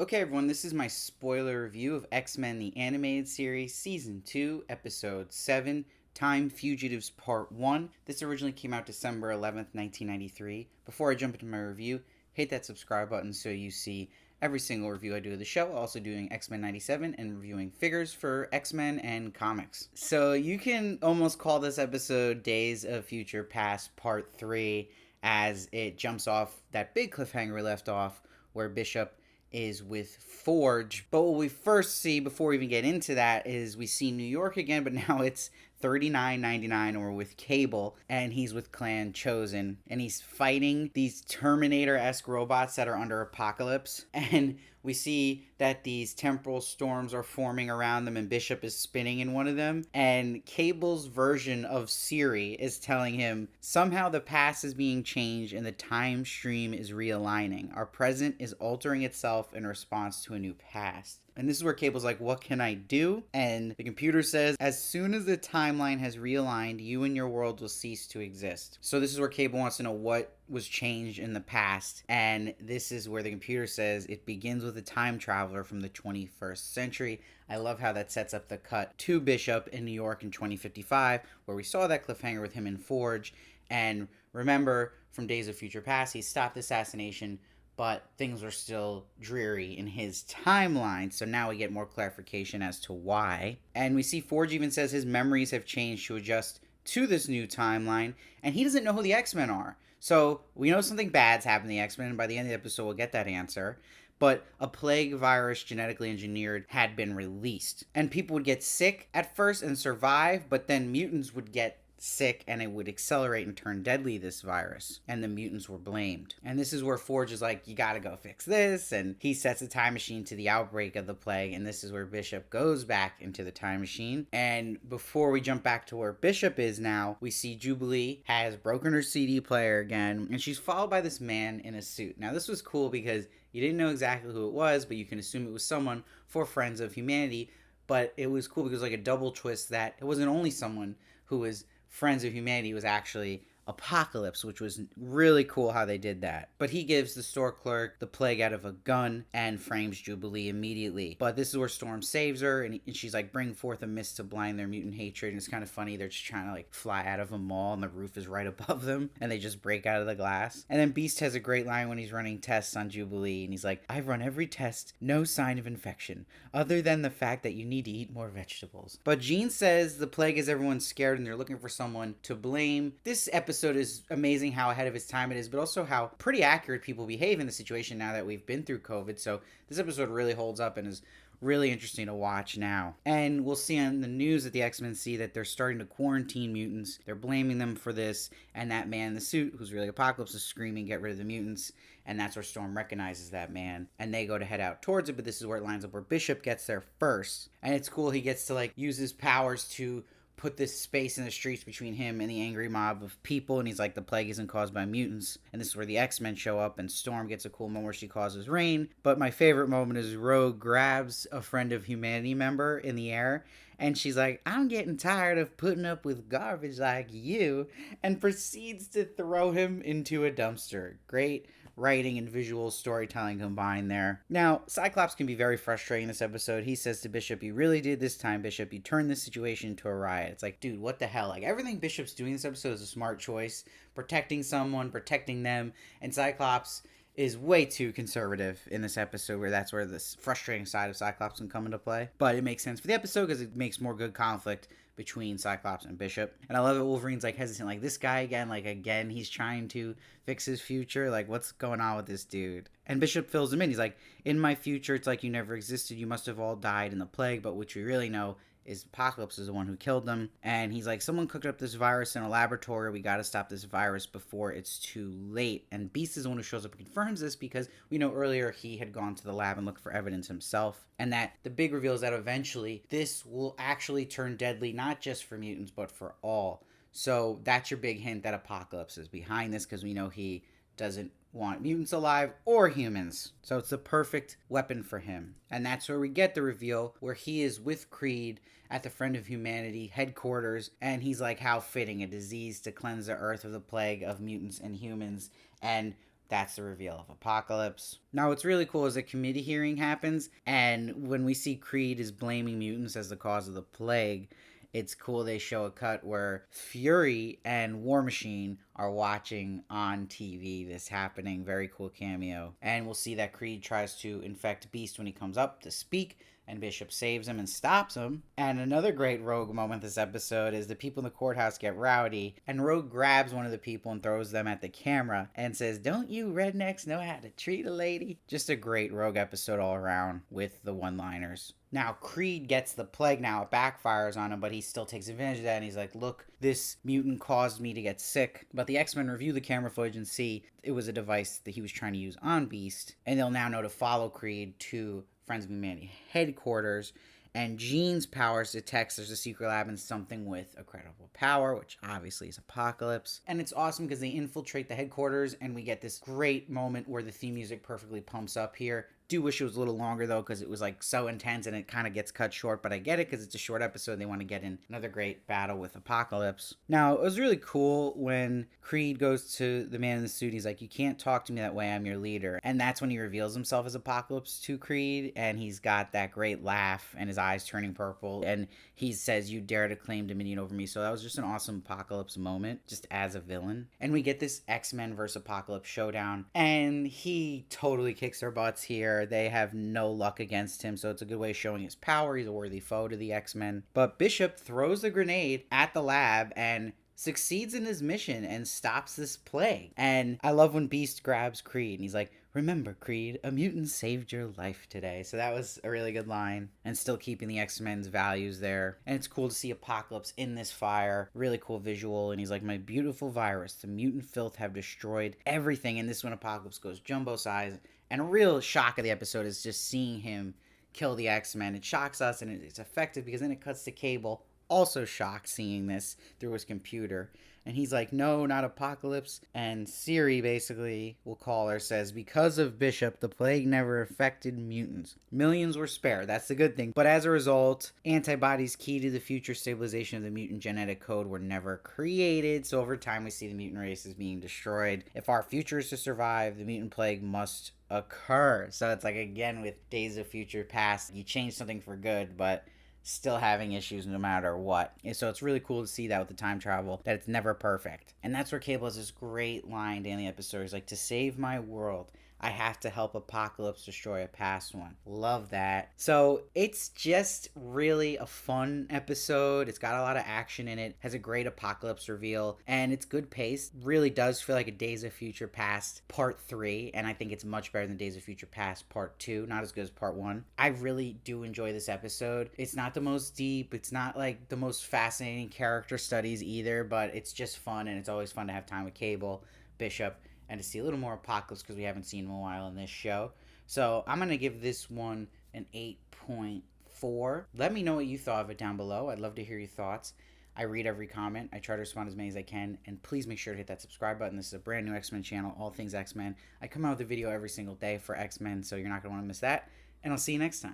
Okay, everyone, this is my spoiler review of X-Men the Animated Series, Season 2, Episode 7, Time Fugitives Part 1. This originally came out December 11th, 1993. Before I jump into my review, hit that subscribe button so you see every single review I do of the show. Also doing X-Men 97 and reviewing figures for X-Men and comics. So you can almost call this episode Days of Future Past Part 3 as it jumps off that big cliffhanger we left off where Bishop is with Forge. But what we first see before we even get into that is we see New York again, but now it's 39.99 or with Cable, and he's with Clan Chosen, and he's fighting these Terminator-esque robots that are under Apocalypse. And we see that these temporal storms are forming around them, and Bishop is spinning in one of them. And Cable's version of Siri is telling him somehow the past is being changed and the time stream is realigning. Our present is altering itself in response to a new past. And this is where Cable's like, what can I do? And the computer says, as soon as the timeline has realigned, you and your world will cease to exist. So this is where Cable wants to know what was changed in the past. And this is where the computer says it begins with a time traveler from the 21st century. I love how that sets up the cut to Bishop in New York in 2055, where we saw that cliffhanger with him in Forge. And remember, from Days of Future Past, he stopped the assassination, but things are still dreary in his timeline. So now we get more clarification as to why. And we see Forge even says his memories have changed to adjust to this new timeline, and he doesn't know who the X-Men are. So we know something bad's happened to the X-Men, and by the end of the episode we'll get that answer. But a plague virus genetically engineered had been released. And people would get sick at first and survive, but then mutants would get sick and it would accelerate and turn deadly, this virus, and the mutants were blamed. And this is where Forge is like, you gotta go fix this, and he sets a time machine to the outbreak of the plague, and this is where Bishop goes back into the time machine. And before we jump back to where Bishop is now, we see Jubilee has broken her CD player again, and she's followed by this man in a suit. Now this was cool because you didn't know exactly who it was, but you can assume it was someone for Friends of Humanity. But it was cool because like a double twist that it wasn't only someone who was Friends of Humanity, was actually Apocalypse, which was really cool how they did that. But he gives the store clerk the plague out of a gun and frames Jubilee immediately. But this is where Storm saves her, and she's like, bring forth a mist to blind their mutant hatred. And it's kind of funny, they're just trying to like fly out of a mall and the roof is right above them, and they just break out of the glass. And then Beast has a great line when he's running tests on Jubilee, and he's like, I've run every test, no sign of infection, other than the fact that you need to eat more vegetables. But Jean says the plague is everyone's scared and they're looking for someone to blame. This episode is amazing how ahead of its time it is, but also how pretty accurate people behave in the situation now that we've been through COVID. So this episode really holds up and is really interesting to watch now. And we'll see on the news that the X-Men see that they're starting to quarantine mutants. They're blaming them for this, and that man in the suit, who's really Apocalypse, is screaming, get rid of the mutants. And that's where Storm recognizes that man, and they go to head out towards it. But this is where it lines up where Bishop gets there first, and it's cool. He gets to like use his powers to put this space in the streets between him and the angry mob of people, and he's like, the plague isn't caused by mutants. And this is where the X-Men show up, and Storm gets a cool moment where she causes rain. But my favorite moment is Rogue grabs a Friend of Humanity member in the air, and she's like, I'm getting tired of putting up with garbage like you, and proceeds to throw him into a dumpster. Great writing and visual storytelling combined there. Now, Cyclops can be very frustrating this episode. He says to Bishop, you really did this time, Bishop. You turned this situation into a riot. It's like, dude, what the hell? Like, everything Bishop's doing this episode is a smart choice. Protecting someone, protecting them, and Cyclops is way too conservative in this episode, where that's where this frustrating side of Cyclops can come into play. But it makes sense for the episode because it makes more good conflict between Cyclops and Bishop. And I love that Wolverine's like hesitant, like, this guy again, he's trying to fix his future, like, what's going on with this dude? And Bishop fills him in. He's like, in my future, it's like you never existed, you must have all died in the plague, but what we really know is Apocalypse is the one who killed them. And he's like, someone cooked up this virus in a laboratory, we gotta stop this virus before it's too late. And Beast is the one who shows up and confirms this, because we know earlier he had gone to the lab and looked for evidence himself. And that the big reveal is that eventually this will actually turn deadly, not just for mutants, but for all. So that's your big hint that Apocalypse is behind this, because we know he doesn't want mutants alive or humans. So it's the perfect weapon for him. And that's where we get the reveal, where he is with Creed at the Friend of Humanity headquarters, and he's like, how fitting, a disease to cleanse the earth of the plague of mutants and humans. And That's the reveal of Apocalypse. Now, what's really cool is a committee hearing happens, and when we see Creed is blaming mutants as the cause of the plague, it's cool they show a cut where Fury and War Machine are watching on TV this happening. Very cool cameo. And we'll see that Creed tries to infect Beast when he comes up to speak, and Bishop saves him and stops him. And another great Rogue moment this episode is the people in the courthouse get rowdy, and Rogue grabs one of the people and throws them at the camera and says, "Don't you rednecks know how to treat a lady?" Just a great Rogue episode all around with the one-liners. Now, Creed gets the plague now. It backfires on him, but he still takes advantage of that, and he's like, "Look, this mutant caused me to get sick." But the X-Men review the camera footage and see it was a device that he was trying to use on Beast, and they'll now know to follow Creed to Friends of Humanity headquarters, and Jean's powers detects there's a secret lab and something with incredible power, which obviously is Apocalypse. And it's awesome because they infiltrate the headquarters, and we get this great moment where the theme music perfectly pumps up here. Do wish it was a little longer though, because it was like so intense and it kind of gets cut short, but I get it because it's a short episode. They want to get in another great battle with Apocalypse. Now, it was really cool when Creed goes to the man in the suit. He's like, "You can't talk to me that way, I'm your leader." And that's when he reveals himself as Apocalypse to Creed, and he's got that great laugh and his eyes turning purple, and he says, "You dare to claim dominion over me." So that was just an awesome Apocalypse moment, just as a villain. And we get this X-Men versus Apocalypse showdown, and he totally kicks their butts here. They have no luck against him, so it's a good way of showing his power. He's a worthy foe to the X-Men. But Bishop throws the grenade at the lab and succeeds in his mission and stops this plague. And I love when Beast grabs Creed and he's like, "Remember, Creed, a mutant saved your life today." So that was a really good line, and still keeping the X-Men's values there. And it's cool to see Apocalypse in this fire. Really cool visual. And he's like, "My beautiful virus, the mutant filth have destroyed everything." And this one, Apocalypse goes jumbo size. And a real shock of the episode is just seeing him kill the X-Men. It shocks us, and it's effective because then it cuts to Cable, also shocked seeing this through his computer. And he's like, "No, not Apocalypse." And Siri, basically, we'll call her, says, "Because of Bishop, the plague never affected mutants. Millions were spared." That's the good thing. But as a result, antibodies key to the future stabilization of the mutant genetic code were never created. So over time, we see the mutant race is being destroyed. If our future is to survive, the mutant plague must occur. So it's like, again, with Days of Future Past, you change something for good, but still having issues no matter what. And so it's really cool to see that with the time travel, that it's never perfect. And that's where Cable has this great line in the episode. He's like, "To save my world, I have to help Apocalypse destroy a past one." Love that. So it's just really a fun episode. It's got a lot of action in it, has a great Apocalypse reveal, and it's good pace. Really does feel like a Days of Future Past Part 3, and I think it's much better than Days of Future Past Part 2. Not as good as Part 1. I really do enjoy this episode. It's not the most deep, it's not like the most fascinating character studies either, but it's just fun, and it's always fun to have time with Cable, Bishop, and to see a little more Apocalypse because we haven't seen him in a while in this show. So I'm going to give this one an 8.4. Let me know what you thought of it down below. I'd love to hear your thoughts. I read every comment. I try to respond as many as I can. And please make sure to hit that subscribe button. This is a brand new X-Men channel, all things X-Men. I come out with a video every single day for X-Men, so you're not going to want to miss that. And I'll see you next time.